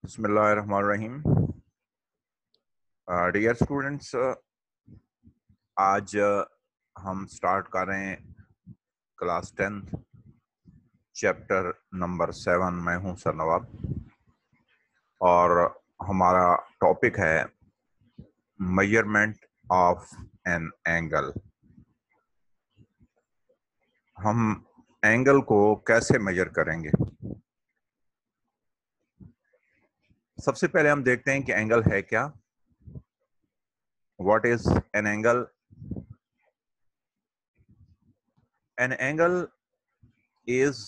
बिस्मिल्लाहिर्रहमानिर्रहीम। Dear students, आज हम स्टार्ट कर रहे हैं क्लास 10th चैप्टर नंबर 7। मैं हूं सर नवाब और हमारा टॉपिक है मेजरमेंट ऑफ एन एंगल। हम एंगल को कैसे मेजर करेंगे? सबसे पहले हम देखते हैं कि एंगल है क्या। What is an angle? An angle is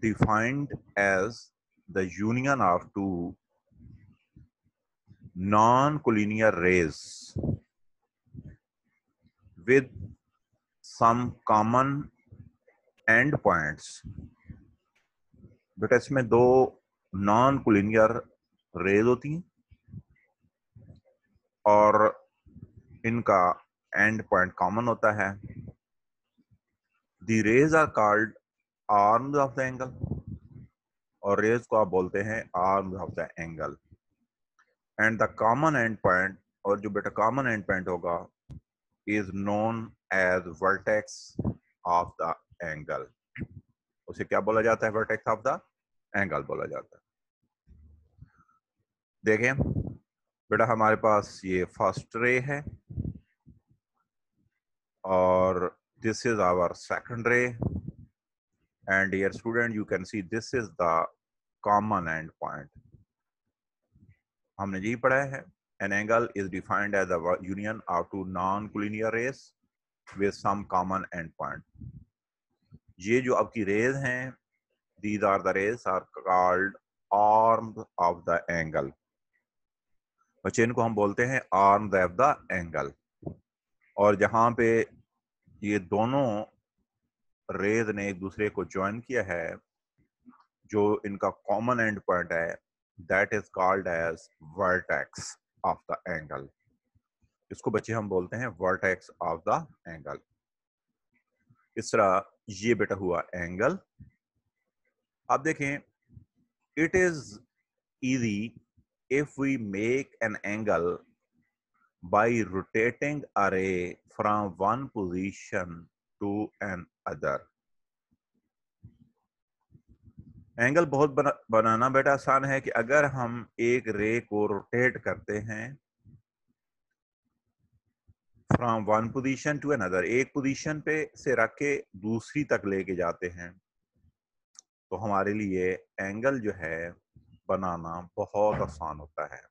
defined as the union of two non-collinear rays with some common end points। बेटा इसमें दो नॉन कोलिनियर रेज होती हैं और इनका एंड पॉइंट कॉमन होता है। The rays are called arms of the angle, और रेज को आप बोलते हैं arms of the angle. And the common end point, और जो बेटा कॉमन एंड पॉइंट होगा, is known as vertex of the angle। उसे क्या बोला जाता है? vertex of the angle बोला जाता है। देखें बेटा, हमारे पास ये फर्स्ट रे है और this is our second ray, and dear student you can see this is the common end point. हमने यही पढ़ा है, an angle is defined as the union of two non-collinear rays with some common end point। ये जो आपकी raise हैं, these are the rays are called arms of the angle। बच्चे इनको हम बोलते हैं arms of the angle। और जहां पे ये दोनों रेज ने एक दूसरे को ज्वाइन किया है, जो इनका कॉमन एंड पॉइंट है, that is called as vertex of the angle। इसको बच्चे हम बोलते हैं vertex of the angle। इस तरह ये बेटा हुआ एंगल। आप देखें, it is easy if we make an angle by rotating a ray from one position to another। Angle बहुत बनाना बेटा आसान है कि अगर हम एक रे को रोटेट करते हैं from one position to another, एक पोजीशन पे से रख के दूसरी तक लेके जाते हैं, तो हमारे लिए एंगल जो है बनाना बहुत आसान होता है।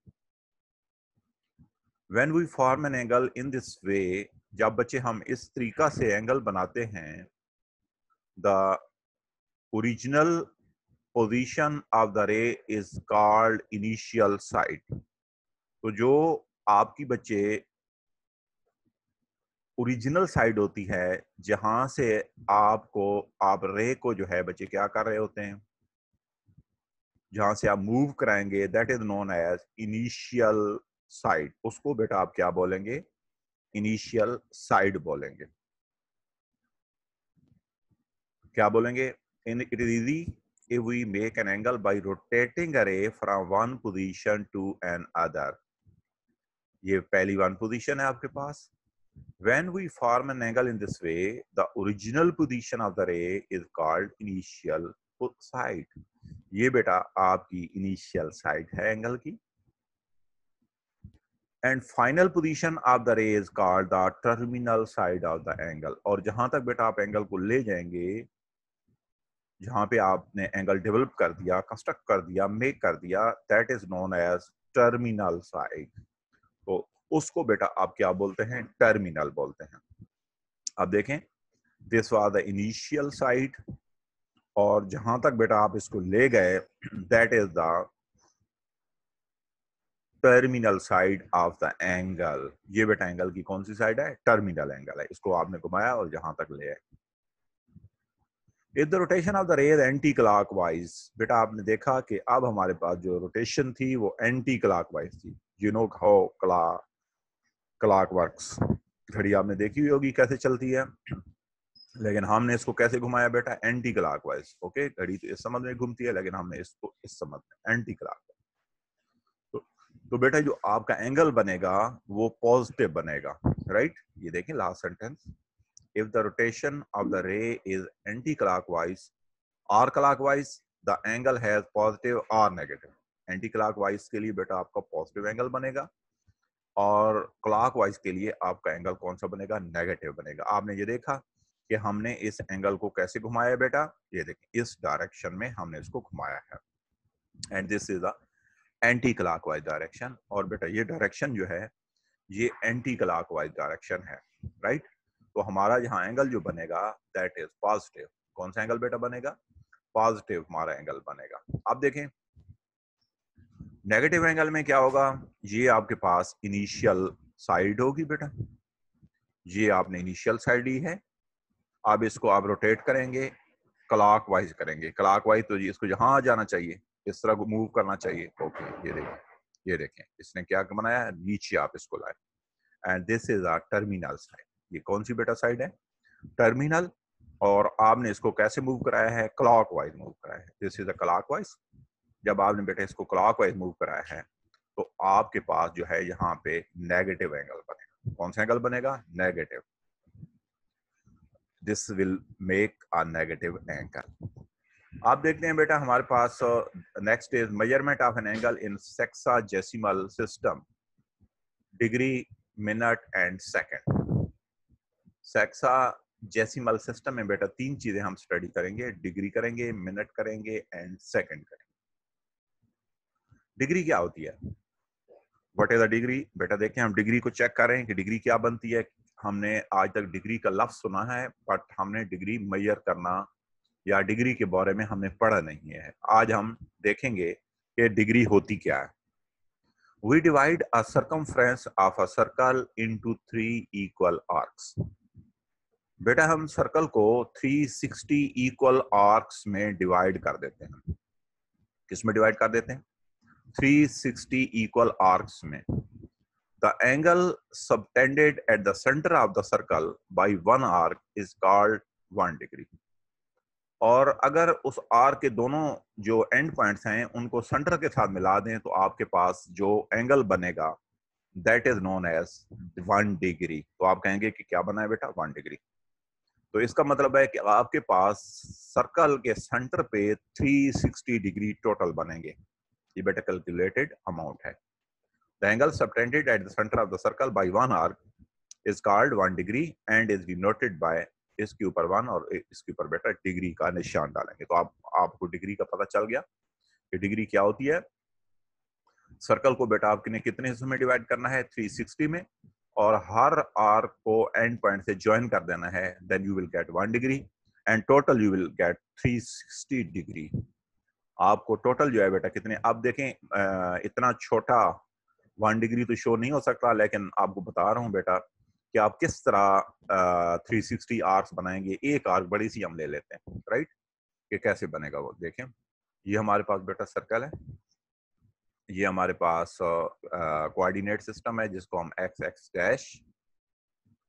When we form an angle in this way, जब बच्चे हम इस तरीका से एंगल बनाते हैं, the original position of the ray is called initial side। तो जो आपकी बच्चे ओरिजिनल साइड होती है, जहां से आप रे को जो है बच्चे क्या कर रहे होते हैं, जहां से आप मूव कराएंगे, that is known as initial side. उसको बेटा आप क्या बोलेंगे? इनिशियल साइड बोलेंगे। क्या बोलेंगे? It is easy if we make an angle by rotating a ray from one position to another। ये पहली वन पोजीशन है आपके पास। When we form an angle in this way, the original position of the ray is called initial side। ये बेटा आपकी initial side है angle की। And final position of the ray is called the terminal side of the angle. और जहां तक बेटा आप एंगल को ले जाएंगे, जहां पे आपने एंगल डेवलप कर दिया, कंस्ट्रक्ट कर दिया, मेक कर दिया, that is known as terminal side. तो उसको बेटा आप क्या बोलते हैं? टर्मिनल बोलते हैं। अब देखें, this was the initial side, और जहां तक बेटा आप इसको ले गए, that is the terminal side of the angle. ये बेटा एंगल की कौन सी साइड है? टर्मिनल एंगल है। इसको आपने घुमाया और जहां तक ले आए। If the rotation of the ray is anti-clockwise, बेटा आपने देखा कि अब हमारे पास जो रोटेशन थी वो एंटी-क्लॉकवाइज थी। You know how clock works। घड़ी आपने देखी हुई होगी कैसे चलती है, लेकिन हमने इसको कैसे घुमाया बेटा? एंटी-क्लॉकवाइज। ओके, घड़ी तो इस समझ में घूमती है, लेकिन हमने इसको इस समझ में एंटी-क्लॉकवाइज। तो बेटा जो आपका एंगल बनेगा वो पॉजिटिव बनेगा, राइट। ये देखें last sentence, if the rotation of the ray is anti clockwise और clockwise the angle has positive और नेगेटिव। एंटी क्लॉकवाइज के लिए बेटा आपका पॉजिटिव एंगल बनेगा और क्लॉकवाइज के लिए आपका एंगल कौन सा बनेगा, नेगेटिव बनेगा। आपने ये देखा कि हमने इस एंगल को कैसे घुमाया बेटा, ये देखिए इस डायरेक्शन में हमने इसको घुमाया है and this is the anti clockwise direction. और बेटा ये डायरेक्शन जो है ये एंटी क्लॉकवाइज डायरेक्शन है, राइट। तो हमारा यहाँ एंगल जो बनेगा दैट इज पॉजिटिव। कौन सा एंगल बेटा बनेगा, पॉजिटिव हमारा एंगल बनेगा। अब देखें नेगेटिव एंगल में क्या होगा, ये आपके पास इनिशियल साइड होगी बेटा, ये आपने इनिशियल साइड ली है। अब इसको आप रोटेट करेंगे, क्लॉकवाइज करेंगे, क्लॉकवाइज तो जी इसको जहां जाना चाहिए इस तरह को मूव करना चाहिए। ओके ये देखें इसने क्या बनाया है, नीचे आप इसको लाए and this is our terminal side. ये कौन सी बेटा साइड है, टर्मिनल। और आपने इसको कैसे मूव कराया है, क्लॉकवाइज मूव कराया है, दिस इज अ क्लॉकवाइज। जब आपने बेटा इसको क्लॉकवाइज मूव कराया है तो आपके पास जो है यहाँ पे नेगेटिव एंगल बनेगा। कौन सा एंगल बनेगा, negative. This will make a negative angle. आप देखते हैं बेटा हमारे पास next is measurement of an angle in sexagesimal system, degree, minute and second. Sexagesimal system में बेटा तीन चीजें हम स्टडी करेंगे, डिग्री करेंगे, मिनट करेंगे एंड सेकंड करेंगे। डिग्री क्या होती है, व्हाट इज द डिग्री, बेटा देखें हम डिग्री को चेक कर रहे हैं कि डिग्री क्या बनती है। हमने आज तक डिग्री का लफ्ज सुना है बट हमने डिग्री मेजर करना या डिग्री के बारे में हमने पढ़ा नहीं है। आज हम देखेंगे कि डिग्री होती क्या है। We divide a circumference of a circle into 3 equal arcs. बेटा हम सर्कल को 360 इक्वल आर्क्स में डिवाइड कर देते हैं। किस में डिवाइड कर देते हैं, 360 इक्वल आर्क्स में। The angle subtended at the center of the circle by one arc is called 1 degree. और अगर उस आर्क के दोनों जो एंड पॉइंट्स हैं उनको सेंटर के साथ मिला दें तो आपके पास जो एंगल बनेगा that is known as 1 degree. तो आप कहेंगे कि क्या बना है बेटा, 1 डिग्री। तो इसका मतलब है कि आपके पास सर्कल के सेंटर पे 360 डिग्री टोटल बनेंगे। ये बेटा कैलकुलेटेड अमाउंट है। The angle subtended at the centre of the circle by one arc is called 1 degree and is denoted by, इसके ऊपर 1 और इसके ऊपर बेटा डिग्री का निशान डालेंगे। तो आपको डिग्री का पता चल गया कि डिग्री क्या होती है। सर्कल को बेटा आपने कितने हिस्सों में डिवाइड करना है, 360 में, और हर आर्क को एंड पॉइंट से ज्वाइन कर देना है, then you will get 1 degree and total you will get 360 degree. आपको टोटल जो है बेटा कितने, अब देखें इतना छोटा 1 डिग्री तो शो नहीं हो सकता, लेकिन आपको बता रहा हूं बेटा कि आप किस तरह 360 आर्क्स बनाएंगे। एक आर्क बड़ी सी हम ले लेते हैं, राइट, कि कैसे बनेगा वो देखें। ये हमारे पास बेटा सर्कल है, ये हमारे पास कोऑर्डिनेट सिस्टम है जिसको हम एक्स एक्स डैश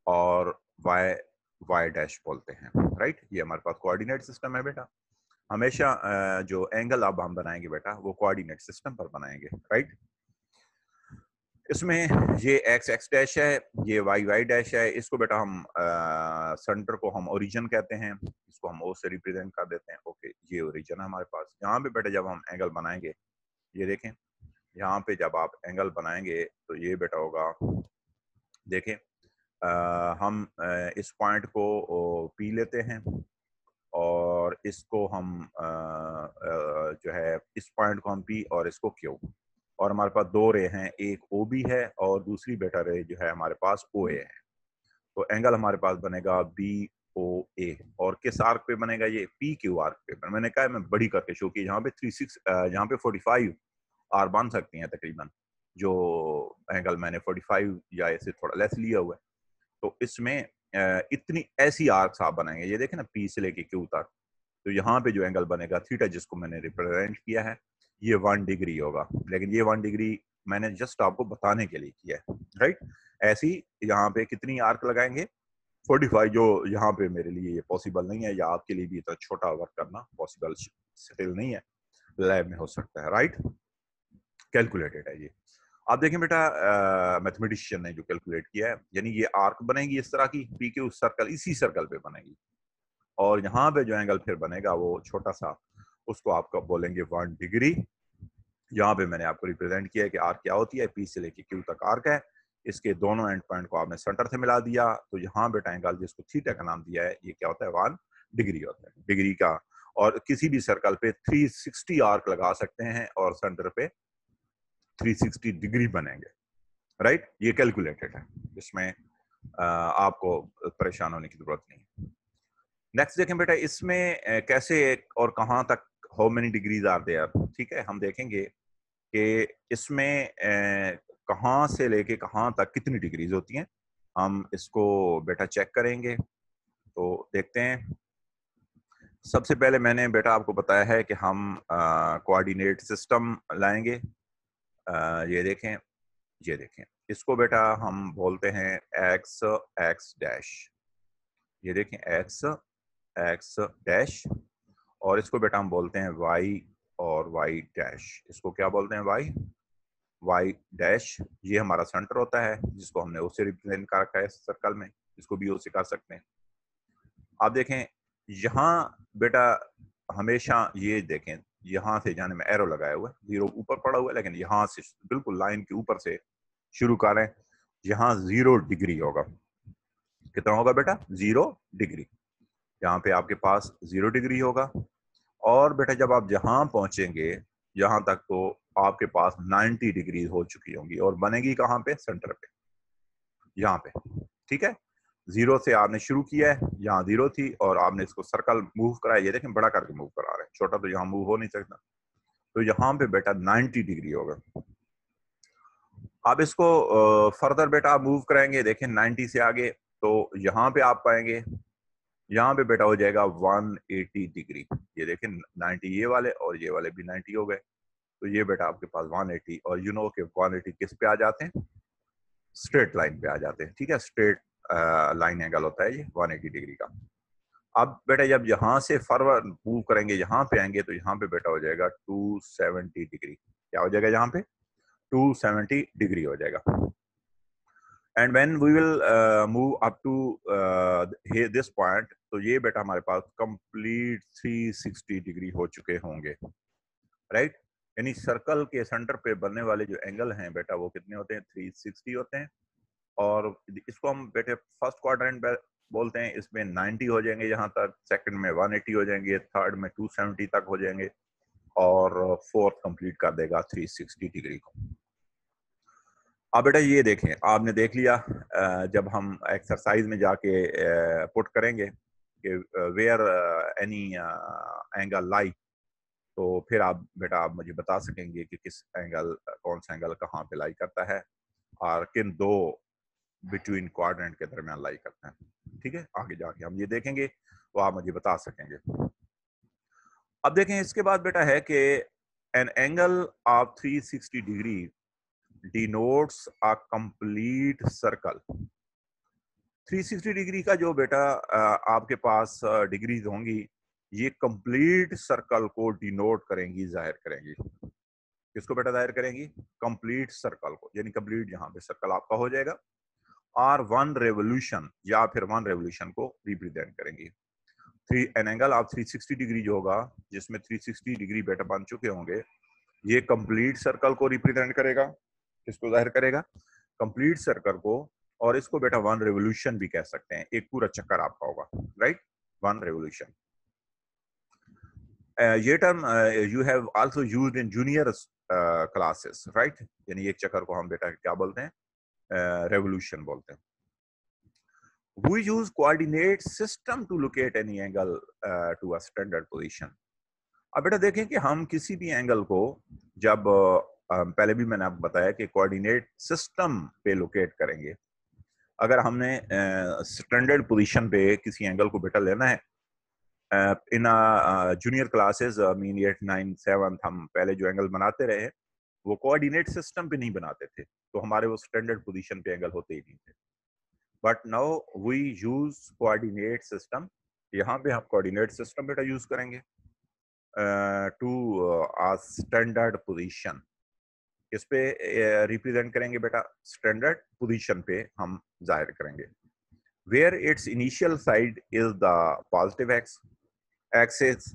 और वाई वाई डैश बोलते हैं, राइट। ये हमारे पास कोऑर्डिनेट सिस्टम है बेटा। हमेशा जो एंगल अब हम बनाएंगे बेटा वो कोऑर्डिनेट सिस्टम पर बनाएंगे, राइट। इसमें ये एक्स एक्स डैश है, ये वाई वाई डैश है। इसको बेटा हम सेंटर को हम ओरिजिन कहते हैं, इसको हम ओ से रिप्रेजेंट कर देते हैं। ओके, ये ओरिजिन है हमारे पास। यहाँ पे बेटा जब हम एंगल बनाएंगे, ये देखें यहाँ पे जब आप एंगल बनाएंगे तो ये बेटा होगा, देखें हम इस पॉइंट को पी लेते हैं और इसको हम जो है इस पॉइंट को हम पी और इसको क्यू, और हमारे पास दो रे हैं, एक ओ बी है और दूसरी बेटा रे जो है हमारे पास ओ ए है। तो एंगल हमारे पास बनेगा बी ओ ए। और किस आर्क पे बनेगा, ये पी क्यू आर्क पे। मैंने कहा मैं बड़ी करके शो की, यहाँ पे 36 यहाँ पे 45 आर बन सकती हैं तकरीबन, जो एंगल मैंने 45 या ऐसे थोड़ा लेस लिया हुआ है। तो इसमें इतनी ऐसी आर्क्स आप बनाएंगे, ये देखें ना पी से लेके क्यू तक। तो यहाँ पे जो एंगल बनेगा थीटा जिसको मैंने रिप्रेजेंट किया है ये 1 डिग्री होगा, लेकिन ये 1 डिग्री मैंने जस्ट आपको बताने के लिए किया है, राइट। ऐसी यहाँ पे कितनी आर्क लगाएंगे, 45, जो यहाँ पे मेरे लिए ये पॉसिबल नहीं है, या आपके लिए भी इतना छोटा वर्क करना पॉसिबल स्टिल नहीं है, लैब में हो सकता है, राइट। कैलकुलेटेड है ये। आप देखें बेटा, मैथमेटिशियन ने जो कैलकुलेट किया है, यानी ये आर्क बनेगी इस तरह की, पी क्यू सर्कल इसी सर्कल पे बनेगी, और यहाँ पे जो एंगल फिर बनेगा वो छोटा सा, उसको आपका बोलेंगे 1 डिग्री। यहाँ पे मैंने आपको रिप्रेजेंट किया है कि आर्क क्या होती है, पी से लेके क्यू तक आर्क है, इसके दोनों एंड पॉइंट को आपने सेंटर से मिला दिया, तो यहाँ बेटा एंगल जिसको थीटा का नाम दिया है, ये क्या होता है, 1 डिग्री होता है, डिग्री का। और किसी भी सर्कल पे 360 आर्क लगा सकते हैं और सेंटर पे 360 डिग्री बनेंगे, राइट। ये कैलकुलेटेड है, इसमें आपको परेशान होने की जरूरत नहीं। नेक्स्ट देखें बेटा, इसमें कैसे और कहाँ तक, how many degrees are there, ठीक है। हम देखेंगे कि इसमें कहाँ से लेके कहाँ तक कितनी डिग्रीज होती हैं, हम इसको बेटा चेक करेंगे। तो देखते हैं, सबसे पहले मैंने बेटा आपको बताया है कि हम कोऑर्डिनेट सिस्टम लाएंगे। ये देखें, ये देखें, इसको बेटा हम बोलते हैं एक्स एक्स डैश, ये देखें एक्स एक्स डैश, और इसको बेटा हम बोलते हैं वाई और वाई डैश, इसको क्या बोलते हैं, वाई वाई डैश। ये हमारा सेंटर होता है जिसको हमने ओ से रिप्रेजेंट कर रखा है सर्कल में, इसको भी ओ से कर सकते हैं। आप देखें यहाँ बेटा, हमेशा ये देखें, यहाँ से जाने में एरो लगाया हुआ है, जीरो ऊपर पड़ा हुआ है, लेकिन यहाँ से बिल्कुल लाइन के ऊपर से शुरू करें, यहाँ 0 डिग्री होगा। कितना होगा बेटा, 0 डिग्री। यहाँ पे आपके पास 0 डिग्री होगा, और बेटा जब आप जहां पहुंचेंगे यहाँ तक, तो आपके पास 90 डिग्री हो चुकी होंगी, और बनेगी कहाँ पे, सेंटर पे, यहाँ पे, ठीक है। 0 से आपने शुरू किया है, यहाँ 0 थी, और आपने इसको सर्कल मूव कराया, ये देखें बड़ा करके मूव करा रहे हैं, छोटा तो यहाँ मूव हो नहीं सकता, तो यहाँ पे बेटा 90 डिग्री होगा। आप इसको फर्दर बेटा आप मूव कराएंगे, देखें 90 से आगे, तो यहाँ पे आप पाएंगे, यहाँ पे बेटा हो जाएगा 180 डिग्री। ये देखें 90 ये वाले और ये वाले भी 90 हो गए, तो ये बेटा आपके पास 180, और यू नो कि 180 किस पे आ जाते हैं, स्ट्रेट लाइन पे आ जाते हैं, ठीक है। स्ट्रेट लाइन एंगल होता है ये 180 डिग्री का। अब बेटा जब यहाँ से फॉरवर्ड मूव करेंगे, यहाँ पे आएंगे, तो यहाँ पे बेटा हो जाएगा 270 डिग्री। क्या हो जाएगा यहाँ पे, 270 डिग्री हो जाएगा। And when we will move up to this point, तो ये बेटा हमारे पास कंप्लीट 360 डिग्री हो चुके होंगे, राइट। यानी सर्कल के सेंटर पे बनने वाले जो एंगल हैं बेटा, वो कितने होते हैं, 360 होते हैं। और इसको हम बेटे फर्स्ट क्वाड्रेंट बोलते हैं, इसमें 90 हो जाएंगे यहाँ तक, सेकंड में 180 हो जाएंगे, थर्ड में 270 तक हो जाएंगे, और फोर्थ कंप्लीट कर देगा 360 डिग्री को। अब बेटा ये देखें, आपने देख लिया, जब हम एक्सरसाइज में जाके पुट करेंगे कि वेयर एनी एंगल लाई, तो फिर आप बेटा आप मुझे बता सकेंगे कि किस एंगल, कौन सा एंगल कहाँ पे लाई करता है, और किन दो बिटवीन क्वाड्रेंट के दरमियान लाई करता है, ठीक है। आगे जाके हम ये देखेंगे, तो आप मुझे बता सकेंगे। अब देखें, इसके बाद बेटा है कि an angle of 360 degree denotes a complete circle. 360 degree का जो बेटा आपके पास डिग्रीज होंगी, ये कंप्लीट सर्कल को डिनोट करेंगी, जाहिर करेंगी। किसको बेटा जाहिर करेंगी, कंप्लीट सर्कल को, यानी कंप्लीट यहाँ पे सर्कल आपका हो जाएगा, और 1 रेवोल्यूशन या फिर 1 रेवोल्यूशन को रिप्रेजेंट करेंगी। एन एंगल ऑफ 360 डिग्री जो होगा, जिसमें 360 डिग्री बेटा बन चुके होंगे, ये कंप्लीट सर्कल को रिप्रेजेंट करेगा। किसको जाहिर करेगा, कंप्लीट सर्कल को, और इसको बेटा 1 रेवोल्यूशन भी कह सकते हैं, एक पूरा चक्कर आपका होगा, राइट, 1 रेवोल्यूशन। ये term you have also used in junior classes, right. यानी एक चक्कर को हम बेटा क्या बोलते हैं, रेवोल्यूशन बोलते हैं। We use coordinate system to locate any angle to a standard position. अब बेटा देखें कि हम किसी भी एंगल को जब पहले भी मैंने आपको बताया कि कोऑर्डिनेट सिस्टम पे लोकेट करेंगे। अगर हमने स्टैंडर्ड पोजीशन पे किसी एंगल को बेटा लेना है, इन जूनियर क्लासेस मीन 8 9 7 हम पहले जो एंगल बनाते रहे, वो कोऑर्डिनेट सिस्टम पे नहीं बनाते थे, तो हमारे वो स्टैंडर्ड पोजीशन पे एंगल होते ही नहीं थे। But now we use coordinate system. यहाँ पे हम कोऑर्डिनेट सिस्टम बेटा यूज करेंगे टू आ स्टैंडर्ड पोजीशन। इस पे रिप्रेजेंट करेंगे बेटा, स्टैंडर्ड पोजीशन पे हम जाहिर करेंगे। Where it's initial side is the positive x axis,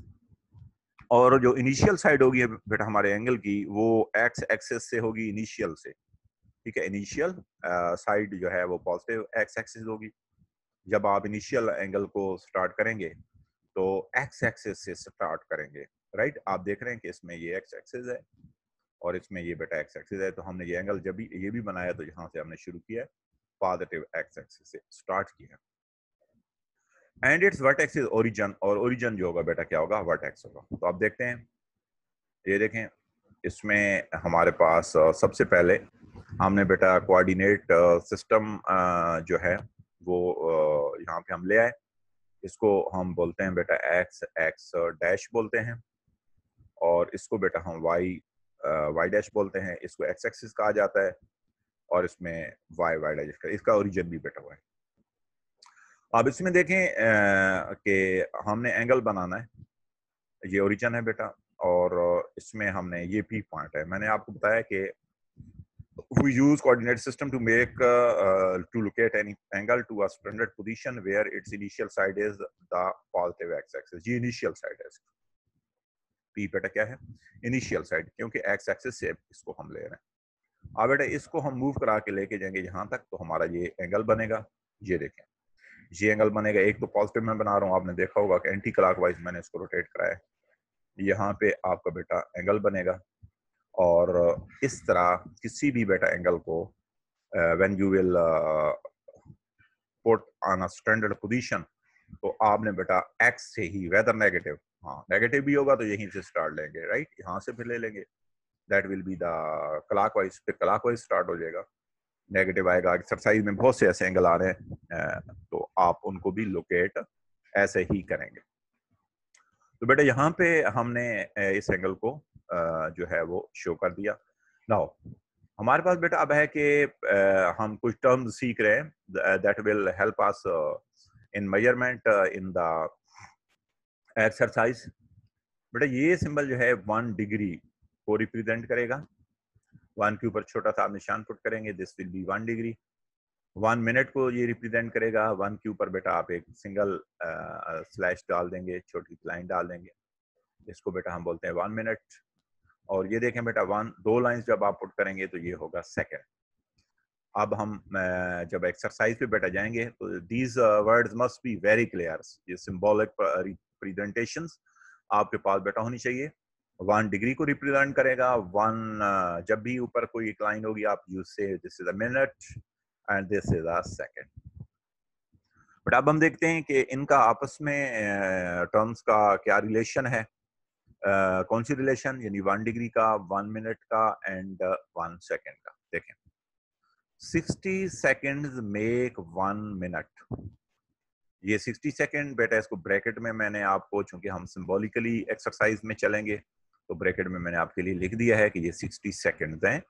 और जो इनिशियल साइड होगी बेटा हमारे एंगल की वो एक्स एक्सिस से होगी, इनिशियल से, ठीक है। इनिशियल साइड जो है वो पॉजिटिव एक्स एक्सिस होगी। जब आप इनिशियल एंगल को स्टार्ट करेंगे तो एक्स एक्सिस से स्टार्ट करेंगे, राइट। आप देख रहे हैं कि इसमें ये एक्स एक्सिस है और इसमें ये बेटा एक्स एक्सिस है, तो हमने ये एंगल जब भी ये भी बनाया तो यहाँ से हमने शुरू किया पॉजिटिव एक्स एक्सिस से स्टार्ट किया। And it's vertex is origin, और ओरिजिन जो होगा बेटा क्या होगा, वर्टेक्स होगा। तो आप देखते हैं, ये देखें, इसमें हमारे पास सबसे पहले हमने बेटा कोऑर्डिनेट सिस्टम जो है वो यहाँ पे हम ले आए। इसको हम बोलते हैं बेटा एक्स एक्स डैश बोलते हैं, और इसको बेटा हम वाई वाई डैश बोलते हैं। इसको एक्स एक्सिस कहा जाता है, और इसमें वाई वाई डैश का इसका ओरिजिन भी बेटा हुआ है। अब इसमें देखें कि हमने एंगल बनाना है, ये ओरिजिन है बेटा, और इसमें हमने ये पी पॉइंट है। मैंने आपको बताया कि we use coordinate system to make to locate any angle to a standard position where its initial side is the positive x-axis। ये initial side है, p बेटा क्या है, इनिशियल साइड, क्योंकि x एक्सिस से इसको हम ले रहे हैं। अब बेटा इसको हम मूव करा के लेके जाएंगे यहाँ तक, तो हमारा ये एंगल बनेगा। ये देखें, ये एंगल बनेगा। एक तो पॉजिटिव में बना रहा हूँ, आपने देखा होगा कि एंटी क्लॉकवाइज मैंने इसको रोटेट कराया है। यहाँ पे आपका बेटा एंगल बनेगा, और इस तरह किसी भी बेटा एंगल को when you will put on a standard position, तो आपने बेटा एक्स से ही, वेदर नेगेटिव, हाँ नेगेटिव भी होगा तो यहीं से स्टार्ट लेंगे, राइट, यहाँ से फिर ले लेंगे। That will be the clockwise, फिर क्लॉकवाइज स्टार्ट हो जाएगा। नेगेटिव आएगा। एक्सरसाइज में बहुत से ऐसे एंगल आ रहे हैं, तो आप उनको भी लोकेट ऐसे ही करेंगे। तो बेटा यहाँ पे हमने इस एंगल को जो है वो शो कर दिया। नाउ हमारे पास बेटा अब है कि हम कुछ टर्म्स सीख रहे हैं that will help us in measurement in the exercise. बेटा ये सिंबल जो है 1 डिग्री को रिप्रेजेंट करेगा। 1 के ऊपर छोटा सा आप निशान पुट करेंगे, this will be 1 degree. 1 minute को ये रिप्रेजेंट करेगा। 1 के ऊपर बेटा आप एक सिंगल स्लैश डाल देंगे, छोटी लाइन डाल देंगे, इसको बेटा हम बोलते हैं 1 मिनट। और ये देखें बेटा 2 लाइंस जब आप पुट करेंगे तो ये होगा सेकंड। अब हम जब एक्सरसाइज पे बेटा जाएंगे तो these words must be very clear. ये सिंबॉलिक रिप्रेजेंटेशंस आपके पास बेटा होनी चाहिए। 1 डिग्री को रिप्रेजेंट करेगा। 1 जब भी ऊपर कोई एक लाइन होगी आप यूज से this is a minute and this is a second. But अब हम देखते हैं कि इनका आपस में टर्म्स का क्या रिलेशन है। कौन सी रिलेशन, यानी 1 डिग्री का, 1 मिनट का एंड 1 सेकंड का। देखें 60 सेकंड्स मेक 1 मिनट। ये 60 सेकंड बेटा इसको ब्रैकेट में मैंने आपको, चूंकि हम सिंबॉलिकली एक्सरसाइज में चलेंगे तो ब्रैकेट में मैंने आपके लिए लिख दिया है कि ये 60 सेकंड्स हैं।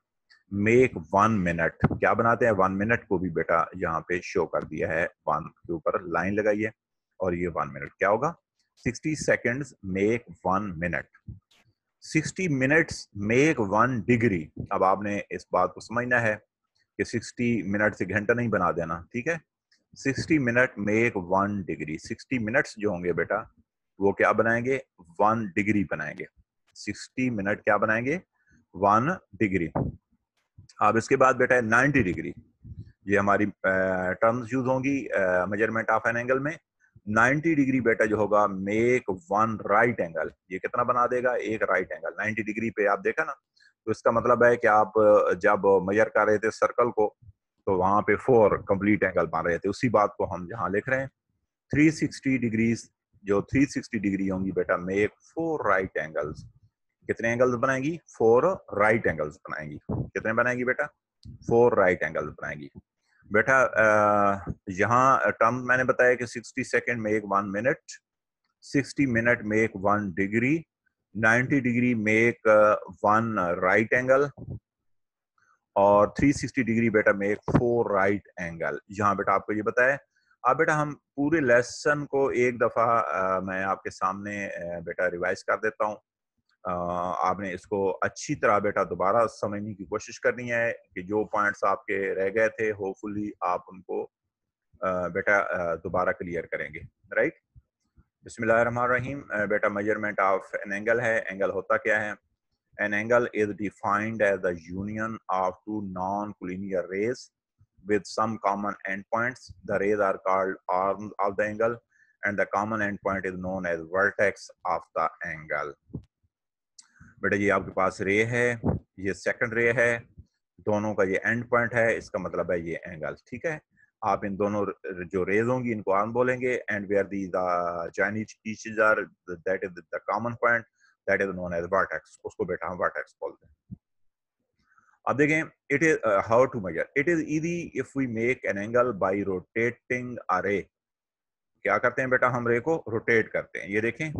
मेक 1 मिनट क्या बनाते हैं, 1 मिनट को भी बेटा यहाँ पे शो कर दिया है, 1 के ऊपर लाइन लगाइए और ये 1 मिनट क्या होगा, 60 seconds make 1 minute. 60 minutes make 1 degree. अब आपने इस बात को समझना है कि 60 मिनट से घंटा नहीं बना देना, ठीक है। 60 मिनट मेक 1 डिग्री। 60 मिनट्स जो होंगे बेटा वो क्या बनाएंगे, 1 डिग्री बनाएंगे। 60 मिनट क्या बनाएंगे, 1 डिग्री। अब इसके बाद बेटा 90 डिग्री, ये हमारी टर्म्स यूज होंगी मेजरमेंट ऑफ एन एंगल में। 90 डिग्री बेटा जो होगा मेक 1 राइट एंगल। ये कितना बना देगा, एक राइट एंगल। 90 डिग्री पे आप देखा ना, तो इसका मतलब है कि आप जब मेजर कर रहे थे सर्कल को तो वहां पे 4 कंप्लीट एंगल बन रहे थे। उसी बात को हम यहाँ लिख रहे हैं। 360 डिग्रीज, जो 360 डिग्री होंगी बेटा मेक 4 राइट एंगल्स। कितने एंगल्स बनाएंगी, 4 राइट एंगल्स बनाएंगी। कितने बनाएंगी बेटा, 4 राइट एंगल्स बनाएंगी। बेटा यहाँ टर्म मैंने बताया कि 60 second make 1 minute, 60 minute make 1 degree, 90 degree make 1 right angle, और 360 डिग्री बेटा मेक 4 राइट एंगल। यहाँ बेटा आपको ये बताया। अब बेटा हम पूरे लेसन को एक दफा मैं आपके सामने बेटा रिवाइज कर देता हूँ। आपने इसको अच्छी तरह बेटा दोबारा समझने की कोशिश करनी है कि जो पॉइंट्स आपके रह गए थे होपफुली आप उनको बेटा दोबारा क्लियर करेंगे, राइट। बिस्मिल्लाहिर्रहमानिर्रहीम। बेटा मेजरमेंट ऑफ एन एंगल है। एंगल होता क्या है? An angle is defined as the union of two non collinear rays with some common endpoints. The rays are called arms of the angle and the common endpoint is known as vertex of the angle. बेटा ये आपके पास रे है, ये second रे है, दोनों का ये एंड पॉइंट है, इसका मतलब है ये एंगल, ठीक है। आप इन दोनों जो रेज होंगी इनको आर्म बोलेंगे and where they join each other that is the common point that is known as vertex, उसको बेटा हम वर्टेक्स बोलते हैं। अब देखें, it is how to measure. It is easy if we make an angle by rotating a ray. क्या करते हैं बेटा? हम रे को रोटेट करते हैं। ये देखें,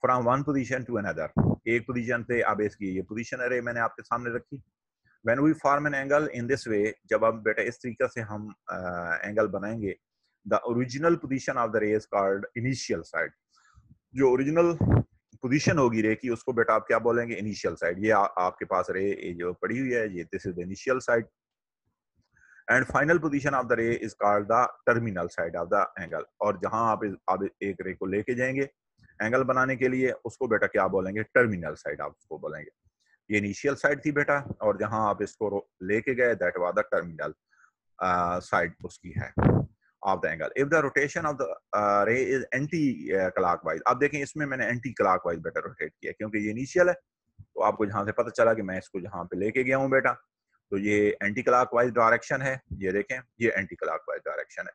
from one position to another, एक पोजीशन से अब इसकी ये पोजीशन रे मैंने आपके सामने रखी। When we form an angle in this way, जब हम बेटा इस तरीके से हम एंगल बनाएंगे, the original position of the ray is called initial side. जो ओरिजिनल पोजीशन होगी रे की उसको बेटा आप क्या बोलेंगे? Initial side. ये आपके पास रे जो पड़ी हुई है ये this is the initial side and final position of the ray is called the terminal side of the angle. और जहां आप एक रे को लेके जाएंगे एंगल बनाने के लिए उसको बेटा क्या बोलेंगे? टर्मिनल साइड आप उसको बोलेंगे। ये इनिशियल साइड थी बेटा और जहां आप इसको लेके गए that was the terminal side उसकी है of the angle. If the rotation of the ray is anti clockwise, अब देखें इसमें मैंने एंटी क्लॉकवाइज बेटा रोटेट किया क्योंकि ये इनिशियल है, तो आपको जहां से पता चला कि मैं इसको जहां पे लेके गया हूं बेटा, तो ये एंटी क्लॉकवाइज डायरेक्शन है। ये देखें ये एंटी क्लॉकवाइज डायरेक्शन है,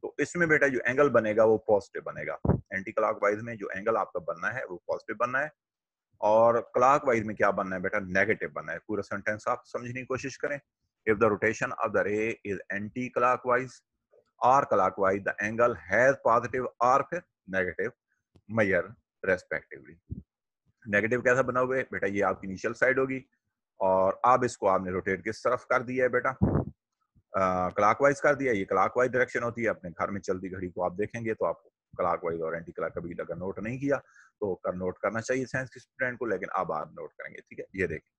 तो इसमें बेटा जो एंगल बनेगा वो पॉजिटिव बनेगा। एंटी क्लॉकवाइज में जो एंगल आपका बनना है वो पॉजिटिव बनना है और क्लॉकवाइज में क्या बनना है बेटा? नेगेटिव बनना है। पूरा सेंटेंस आप समझने की कोशिश करें। If the rotation of the ray is anti clockwise और clockwise the angle has positive और फिर नेगेटिव मेजर रेस्पेक्टिवली। नेगेटिव कैसा बना हुआ है बेटा? ये आपकी इनिशियल साइड होगी और अब इसको आपने रोटेट किस तरफ कर दिया है बेटा? क्लॉकवाइज कर दिया। ये क्लॉकवाइज डायरेक्शन होती है। अपने घर में चलती घड़ी को आप देखेंगे तो आपको क्लॉकवाइज और एंटी क्लॉक कभी अगर नोट नहीं किया तो कर नोट करना चाहिए साइंस के स्टूडेंट को, लेकिन अब आप नोट करेंगे, ठीक है। ये देखें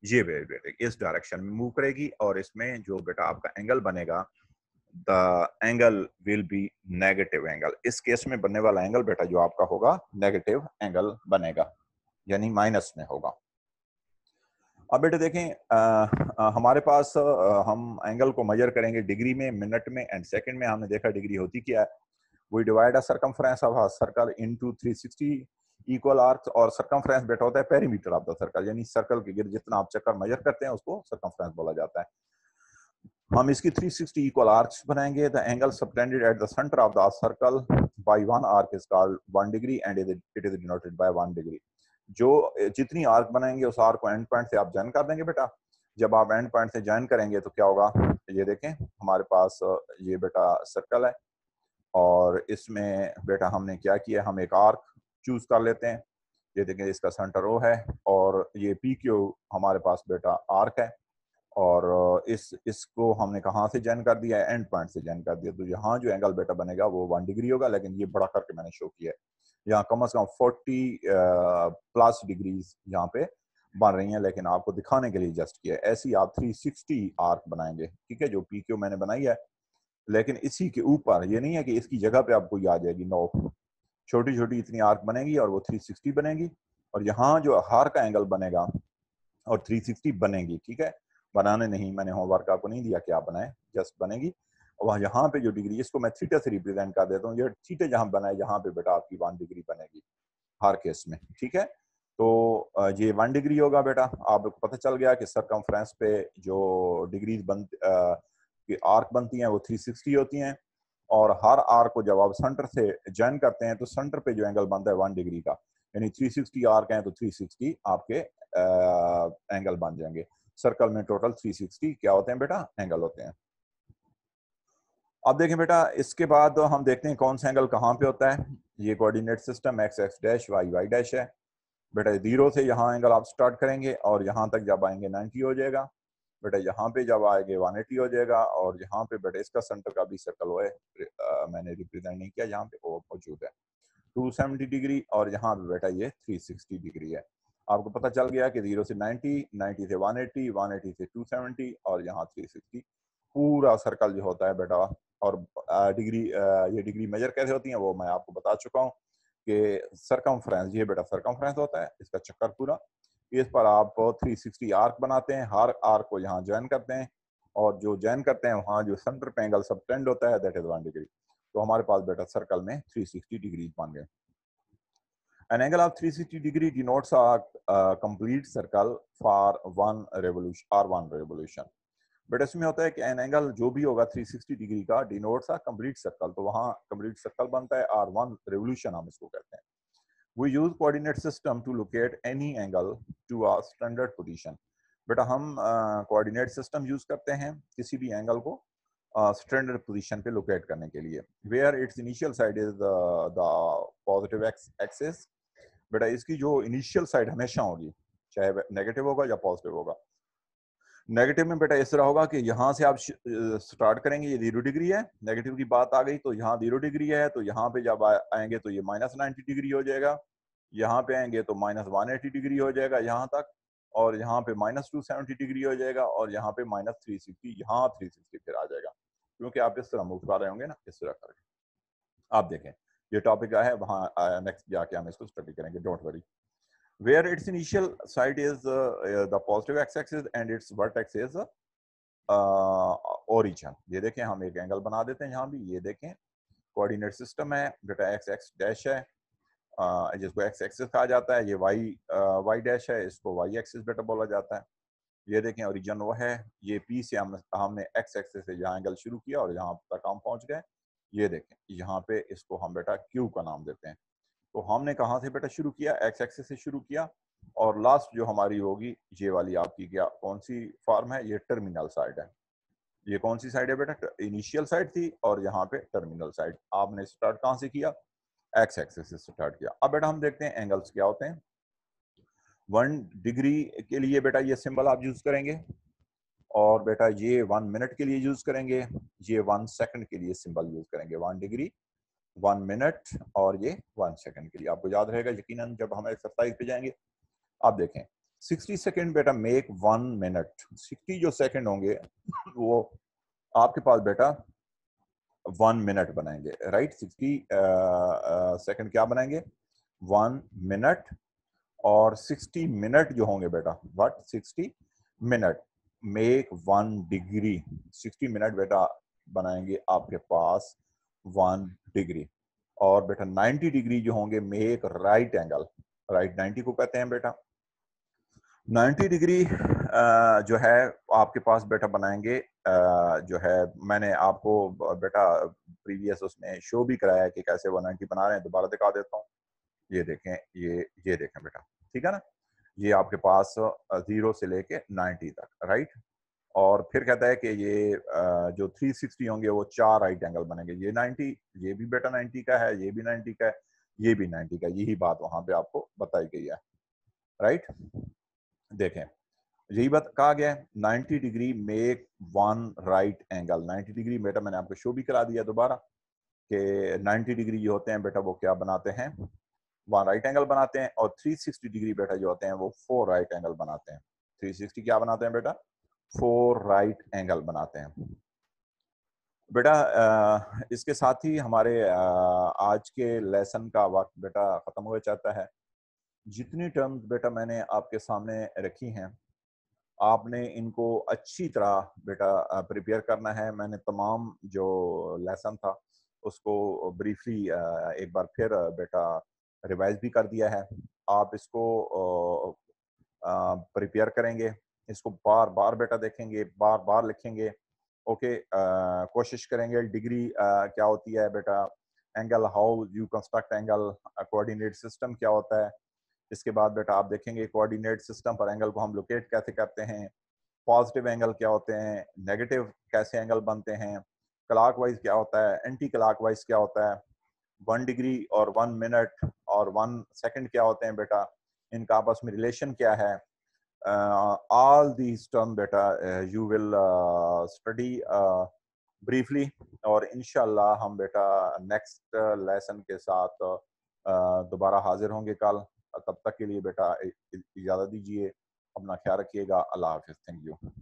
ये बेटे इस डायरेक्शन में मूव करेगी और इसमें जो बेटा आपका एंगल बनेगा the angle will be negative angle. इस केस में बनने वाला एंगल बेटा जो आपका होगा नेगेटिव एंगल बनेगा, यानी माइनस में होगा। अब बेटे देखें हमारे पास हम एंगल को मेजर करेंगे डिग्री में, मिनट में एंड सेकंड में। हमने देखा डिग्री होती क्या है? We divide a circumference of a circle into 360 equal arcs, और सर्कमफ्रेंस बेटा होता है पेरीमीटर ऑफ द सर्कल, यानी सर्कल के गिर्द जितना आप चक्कर मेजर करते हैं उसको सर्कमफ्रेंस बोला जाता है। हम इसकी 360 इक्वल आर्क्स बनाएंगे। The angle subtended at the centre of the circle by one arc is called 1 degree and it is denoted by 1 degree. जो जितनी आर्क बनाएंगे उस आर्क को एंड पॉइंट से आप ज्वाइन कर देंगे बेटा। जब आप एंड पॉइंट से ज्वाइन करेंगे तो क्या होगा? ये देखें हमारे पास ये बेटा सर्कल है और इसमें बेटा हमने क्या किया? हम एक आर्क चूज कर लेते हैं। ये देखें इसका सेंटर ओ है और ये पी क्यू हमारे पास बेटा आर्क है और इसको हमने कहाँ से ज्वाइन कर दिया है? एंड पॉइंट से ज्वाइन कर दिया। तो यहाँ जो एंगल बेटा बनेगा वो 1 डिग्री होगा, लेकिन ये बड़ा करके मैंने शो किया है। यहाँ कम से कम 40 प्लस डिग्रीज यहाँ पे बन रही हैं, लेकिन आपको दिखाने के लिए जस्ट किया है। ऐसी आप 360 आर्क बनाएंगे, ठीक है, जो पी क्यू मैंने बनाई है। लेकिन इसी के ऊपर ये नहीं है कि इसकी जगह पे आपको आ जाएगी, नो, छोटी छोटी इतनी आर्क बनेगी और वो 360 बनेगी और यहाँ जो हार का एंगल बनेगा और 360 बनेगी, ठीक है। बनाने नहीं, मैंने होमवर्क आपको नहीं दिया कि आप बनाए, जस्ट बनेगी। और वहाँ यहाँ पे जो डिग्री, इसको मैं थीटा से रिप्रेजेंट कर देता हूँ। ये थीटा जहाँ बनाए यहाँ पे बेटा आपकी 1 डिग्री बनेगी हर केस में, ठीक है। तो ये 1 डिग्री होगा बेटा। आपको पता चल गया कि सरकमफ्रेंस पे जो डिग्रीज आर्क बनती हैं वो 360 होती हैं और हर आर्क को जब आप सेंटर से ज्वाइन करते हैं तो सेंटर पे जो एंगल बनता है 1 डिग्री का, यानी 360 आर्क हैं तो 360 आपके एंगल बन जाएंगे। सर्कल में टोटल 360 क्या होते हैं बेटा? एंगल होते हैं। अब देखें बेटा इसके बाद हम देखते हैं कौन सा एंगल कहाँ पे होता है। ये coordinate system x x dash y y dash है बेटा। 0 से यहाँ एंगल आप स्टार्ट करेंगे और यहाँ तक जब आएंगे 90 हो जाएगा बेटा। यहाँ पे जब आएंगे 180 हो जाएगा और यहाँ पे बेटा इसका सेंटर का भी सर्कल है, मैंने रिप्रेजेंट नहीं किया, यहाँ पे वो मौजूद है। 270 डिग्री और यहाँ पे बेटा ये 360 डिग्री है। आपको पता चल गया कि 0 से 90, 90 से 180, 180 से 270 और यहाँ 360 पूरा सर्कल जो होता है बेटा। और डिग्री ये डिग्री मेजर कैसे होती है वो मैं आपको बता चुका हूँ कि सरकमफ्रेंस, ये बेटा सरकमफ्रेंस होता है इसका चक्कर पूरा। इस पर आप 360 आर्क बनाते हैं, हर आर्क को यहाँ ज्वाइन करते हैं और जो ज्वाइन करते हैं वहाँ जो सेंटर पे एंगल सबटेंड होता है दैट इज 1 डिग्री। तो हमारे पास बेटा सर्कल में 360 डिग्री बन गए। An angle of 360 degree denotes a complete circle for one revolution or one revolution. But इसमें होता है कि एन एंगल जो भी होगा 360 डिग्री का डिनोट्स अ कंप्लीट सर्कल, तो वहाँ कंप्लीट सर्कल बनता है और वन रेवोल्यूशन हम इसको कहते हैं। We use coordinate system to locate any angle to a standard position. बेटा हम कोऑर्डिनेट सिस्टम यूज करते हैं किसी भी एंगल को स्टैंडर्ड पोजीशन पे लोकेट करने के लिए। Where it's initial side is the positive axis. बेटा इसकी जो इनिशियल साइड हमेशा होगी, चाहे नेगेटिव होगा या पॉजिटिव होगा। नेगेटिव में बेटा इस तरह होगा कि यहाँ से आप स्टार्ट करेंगे, ये 0 डिग्री है, नेगेटिव की बात आ गई तो यहाँ 0 डिग्री है, तो यहाँ पे जब आएंगे तो ये -90 डिग्री हो जाएगा, यहाँ पे आएंगे तो -180 डिग्री हो जाएगा यहाँ तक, और यहाँ पे -270 डिग्री हो जाएगा, और यहाँ पे -360, यहाँ 360 फिर आ जाएगा, क्योंकि आप इस तरह मूव कर रहे होंगे ना, इस तरह करके। आप देखें ये टॉपिक है, वहाँ नेक्स्ट जाके हम इसको स्टडी करेंगे, don't worry. Where its initial side is the positive x-axis and its vertex is origin. ये देखें हम एक एंगल बना देते हैं यहाँ भी, ये देखें कोऑर्डिनेट सिस्टम है बेटा, x x डैश है जिसको x एक्सिस कहा जाता है, ये y डैश है, इसको y एक्सिस बेटा बोला जाता है। ये देखें ओरिजिन वो है, ये P से हमने x एक्सिस से यहाँ एंगल शुरू किया और यहाँ तक हम पहुँच गए। ये देखें यहाँ पे इसको हम बेटा Q का नाम देते हैं। तो हमने कहाँ से बेटा शुरू किया, एक्स एक्सिस से शुरू किया, और लास्ट जो हमारी होगी ये वाली आपकी क्या कौन सी फॉर्म है, ये टर्मिनल साइड है। ये कौन सी साइड है बेटा, इनिशियल साइड थी, और यहाँ पे टर्मिनल साइड। आपने स्टार्ट कहाँ से किया, एक्स एक्सिस से स्टार्ट किया। अब बेटा हम देखते हैं एंगल्स क्या होते हैं। 1 डिग्री के लिए बेटा ये सिंबल आप यूज करेंगे, और बेटा ये 1 मिनट के लिए यूज करेंगे, ये 1 सेकंड के लिए सिंबल यूज करेंगे। 1 डिग्री, 1 मिनट और ये 1 सेकंड के लिए। आपको याद रहेगा यकीनन जब हम एक्सरसाइज पे जाएंगे। आप देखें 60 सेकंड बेटा मेक 1 मिनट, 60 जो सेकंड होंगे वो आपके पास बेटा 1 मिनट बनाएंगे, राइट। 60 सेकंड क्या बनाएंगे, 1 मिनट, और 60 मिनट जो होंगे बेटा what 60 minute make 1 degree. 60 minute बेटा बनाएंगे आपके पास 1 डिग्री, और बेटा 90 डिग्री जो होंगे मेक राइट एंगल, राइट 90 को कहते हैं बेटा। 90 डिग्री जो है आपके पास बेटा बनाएंगे जो है, मैंने आपको बेटा प्रीवियस उसमें शो भी कराया है कि कैसे वो 90 बना रहे हैं, दोबारा दिखा देता हूँ। ये देखें, ये देखें बेटा, ठीक है ना। ये आपके पास 0 से लेके 90 तक, राइट। और फिर कहता है कि ये जो 360 होंगे वो 4 राइट एंगल बनेंगे। ये 90, ये भी बेटा 90 का है, ये भी 90 का है, ये भी 90 का, यही बात वहां पे आपको बताई गई है, राइट। देखें यही बात कहा गया है, 90 degree make 1 right angle. 90 degree बेटा मैंने आपको शो भी करा दिया दोबारा कि 90 डिग्री जो होते हैं बेटा वो क्या बनाते हैं, 1 राइट एंगल बनाते हैं, और 360 डिग्री बेटा जो होते हैं वो 4 राइट एंगल बनाते हैं। 360 क्या बनाते हैं बेटा, 4 राइट एंगल बनाते हैं बेटा। इसके साथ ही हमारे आज के लेसन का वक्त बेटा खत्म हो जाता है। जितनी टर्म्स बेटा मैंने आपके सामने रखी हैं, आपने इनको अच्छी तरह बेटा प्रिपेयर करना है। मैंने तमाम जो लेसन था उसको ब्रीफली एक बार फिर बेटा रिवाइज भी कर दिया है। आप इसको प्रिपेयर करेंगे, इसको बार बार बेटा देखेंगे, बार बार लिखेंगे, ओके। कोशिश करेंगे डिग्री क्या होती है बेटा, angle how you construct angle, coordinate system क्या होता है। इसके बाद बेटा आप देखेंगे कोऑर्डिनेट सिस्टम पर एंगल को हम लोकेट कैसे करते हैं, पॉजिटिव एंगल क्या होते हैं, नेगेटिव कैसे एंगल बनते हैं, क्लॉकवाइज क्या होता है, एंटी क्लॉकवाइज क्या होता है, 1 डिग्री और 1 मिनट और 1 सेकंड क्या होते हैं बेटा, इनका आपस में रिलेशन क्या है। ऑल दीज टर्म बेटा यू विल स्टडी ब्रीफली, और इंशाल्लाह हम बेटा नेक्स्ट लेसन के साथ दोबारा हाजिर होंगे कल। तब तक के लिए बेटा इजाज़त दीजिए, अपना ख्याल रखिएगा। अल्लाह हाफिज़। Thank you.